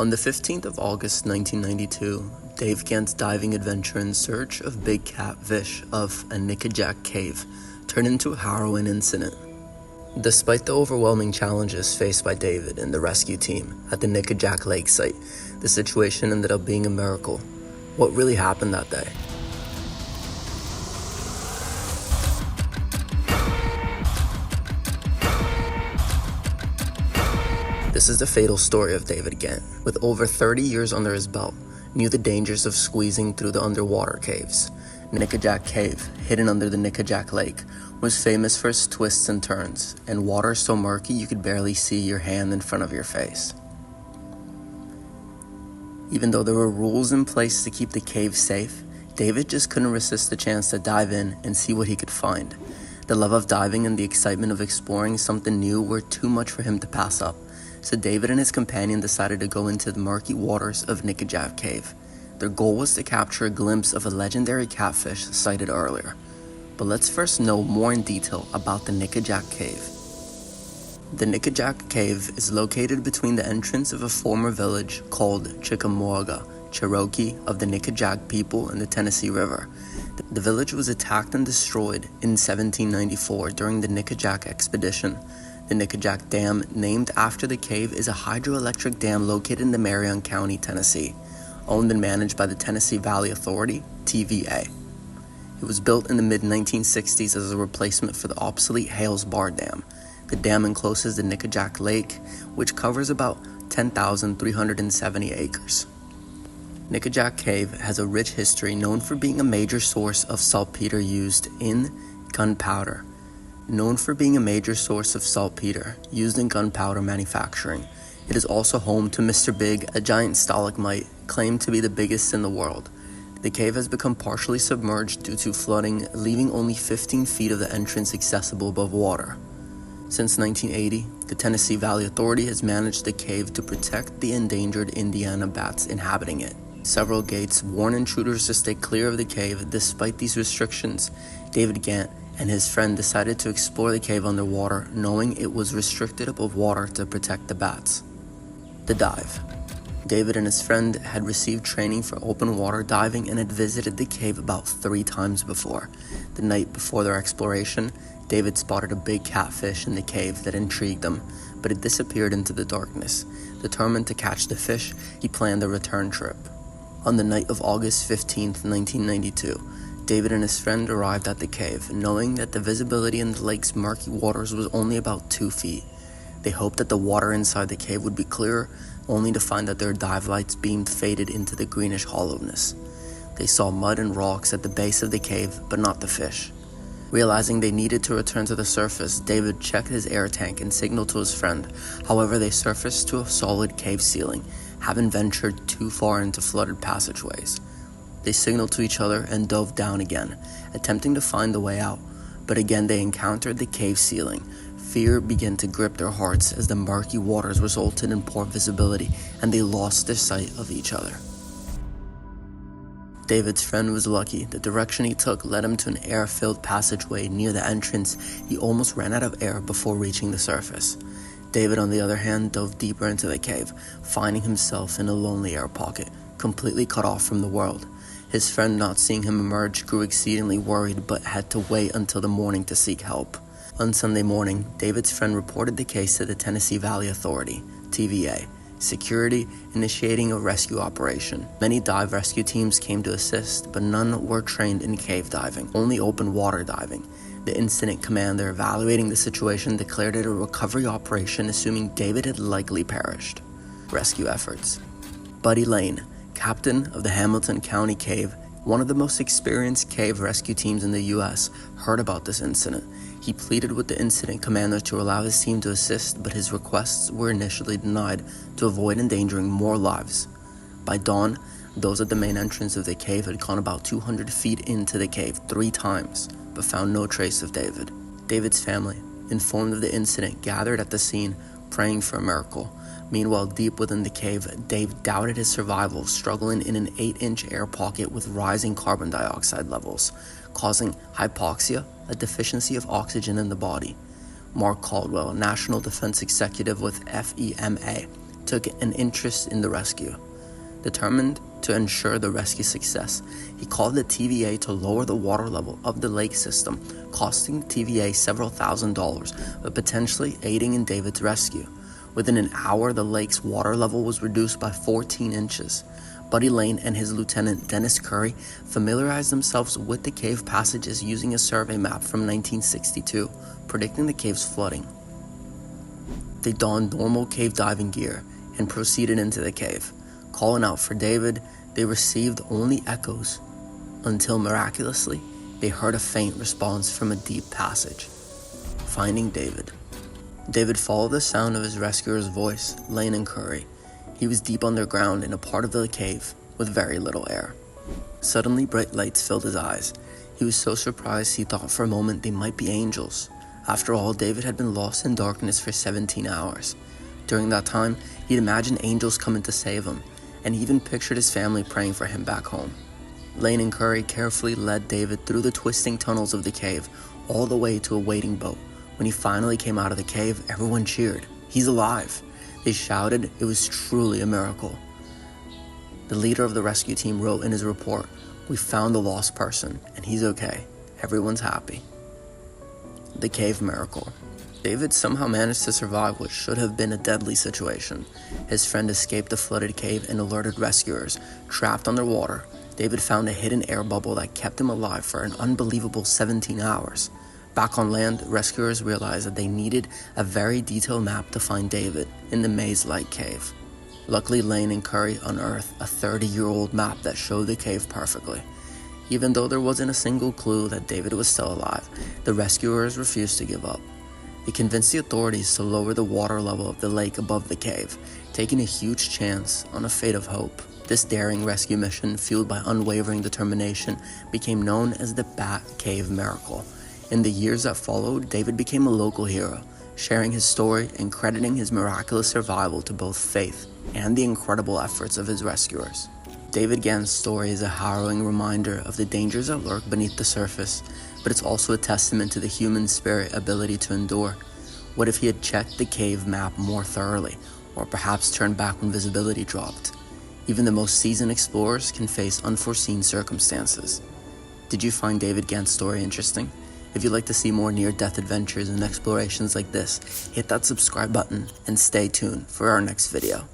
On the 15th of August 1992, Dave Gant's diving adventure in search of big catfish of a Nickajack cave turned into a harrowing incident. Despite the overwhelming challenges faced by David and the rescue team at the Nickajack Lake site, the situation ended up being a miracle. What really happened that day? This is the fatal story of David Gant. With over 30 years under his belt, knew the dangers of squeezing through the underwater caves. Nickajack Cave, hidden under the Nickajack Lake, was famous for its twists and turns, and water so murky you could barely see your hand in front of your face. Even though there were rules in place to keep the cave safe, David just couldn't resist the chance to dive in and see what he could find. The love of diving and the excitement of exploring something new were too much for him to pass up, so David and his companion decided to go into the murky waters of Nickajack Cave. Their goal was to capture a glimpse of a legendary catfish sighted earlier. But let's first know more in detail about the Nickajack Cave. The Nickajack Cave is located between the entrance of a former village called Chickamauga, Cherokee of the Nickajack people in the Tennessee River. The village was attacked and destroyed in 1794 during the Nickajack expedition. The Nickajack Dam, named after the cave, is a hydroelectric dam located in Marion County, Tennessee, owned and managed by the Tennessee Valley Authority, TVA. It was built in the mid-1960s as a replacement for the obsolete Hales Bar Dam. The dam encloses the Nickajack Lake, which covers about 10,370 acres. Nickajack Cave has a rich history, known for being a major source of saltpeter used in gunpowder. Manufacturing. It is also home to Mr. Big, a giant stalagmite claimed to be the biggest in the world. The cave has become partially submerged due to flooding, leaving only 15 feet of the entrance accessible above water. Since 1980, the Tennessee Valley Authority has managed the cave to protect the endangered Indiana bats inhabiting it. Several gates warn intruders to stay clear of the cave. Despite these restrictions, David Gant and his friend decided to explore the cave underwater, knowing it was restricted above water to protect the bats. The dive. David and his friend had received training for open water diving and had visited the cave about 3 times before. The night before their exploration, David spotted a big catfish in the cave that intrigued him, but it disappeared into the darkness. Determined to catch the fish, he planned a return trip. On the night of August 15, 1992, David and his friend arrived at the cave, knowing that the visibility in the lake's murky waters was only about 2 feet. They hoped that the water inside the cave would be clearer, only to find that their dive lights beamed faded into the greenish hollowness. They saw mud and rocks at the base of the cave, but not the fish. Realizing they needed to return to the surface, David checked his air tank and signaled to his friend. However, they surfaced to a solid cave ceiling, having ventured too far into flooded passageways. They signaled to each other and dove down again, attempting to find the way out, but again they encountered the cave ceiling. Fear began to grip their hearts as the murky waters resulted in poor visibility and they lost their sight of each other. David's friend was lucky. The direction he took led him to an air-filled passageway near the entrance. He almost ran out of air before reaching the surface. David, on the other hand, dove deeper into the cave, finding himself in a lonely air pocket, completely cut off from the world. His friend, not seeing him emerge, grew exceedingly worried but had to wait until the morning to seek help. On Sunday morning, David's friend reported the case to the Tennessee Valley Authority, TVA, security, initiating a rescue operation. Many dive rescue teams came to assist, but none were trained in cave diving, only open water diving. The incident commander, evaluating the situation, declared it a recovery operation, assuming David had likely perished. Rescue efforts. Buddy Lane, captain of the Hamilton County Cave, one of the most experienced cave rescue teams in the U.S., heard about this incident. He pleaded with the incident commander to allow his team to assist, but his requests were initially denied to avoid endangering more lives. By dawn, those at the main entrance of the cave had gone about 200 feet into the cave 3 times, but found no trace of David. David's family, informed of the incident, gathered at the scene, praying for a miracle. Meanwhile, deep within the cave, Dave doubted his survival, struggling in an 8-inch air pocket with rising carbon dioxide levels, causing hypoxia, a deficiency of oxygen in the body. Mark Caldwell, a National Defense Executive with FEMA, took an interest in the rescue. Determined to ensure the rescue success, he called the TVA to lower the water level of the lake system, costing the TVA several $1,000s, but potentially aiding in David's rescue. Within an hour, the lake's water level was reduced by 14 inches. Buddy Lane and his lieutenant Dennis Curry familiarized themselves with the cave passages using a survey map from 1962, predicting the cave's flooding. They donned normal cave diving gear and proceeded into the cave. Calling out for David, they received only echoes, until miraculously, they heard a faint response from a deep passage. Finding David. David followed the sound of his rescuer's voice, Lane and Curry. He was deep underground in a part of the cave with very little air. Suddenly, bright lights filled his eyes. He was so surprised he thought for a moment they might be angels. After all, David had been lost in darkness for 17 hours. During that time, he'd imagined angels coming to save him, and he even pictured his family praying for him back home. Lane and Curry carefully led David through the twisting tunnels of the cave, all the way to a waiting boat. When he finally came out of the cave, everyone cheered. "He's alive!" They shouted. It was truly a miracle. The leader of the rescue team wrote in his report, "We found the lost person, and he's okay. Everyone's happy." The cave miracle. David somehow managed to survive what should have been a deadly situation. His friend escaped the flooded cave and alerted rescuers. Trapped underwater, David found a hidden air bubble that kept him alive for an unbelievable 17 hours. Back on land, rescuers realized that they needed a very detailed map to find David in the maze-like cave. Luckily, Lane and Curry unearthed a 30-year-old map that showed the cave perfectly. Even though there wasn't a single clue that David was still alive, the rescuers refused to give up. They convinced the authorities to lower the water level of the lake above the cave, taking a huge chance on a fate of hope. This daring rescue mission, fueled by unwavering determination, became known as the Bat Cave Miracle. In the years that followed, David became a local hero, sharing his story and crediting his miraculous survival to both faith and the incredible efforts of his rescuers. David Gant's story is a harrowing reminder of the dangers that lurk beneath the surface, but it's also a testament to the human spirit ability to endure. What if he had checked the cave map more thoroughly, or perhaps turned back when visibility dropped? Even the most seasoned explorers can face unforeseen circumstances. Did you find David Gant's story interesting? If you'd like to see more near-death adventures and explorations like this, hit that subscribe button and stay tuned for our next video.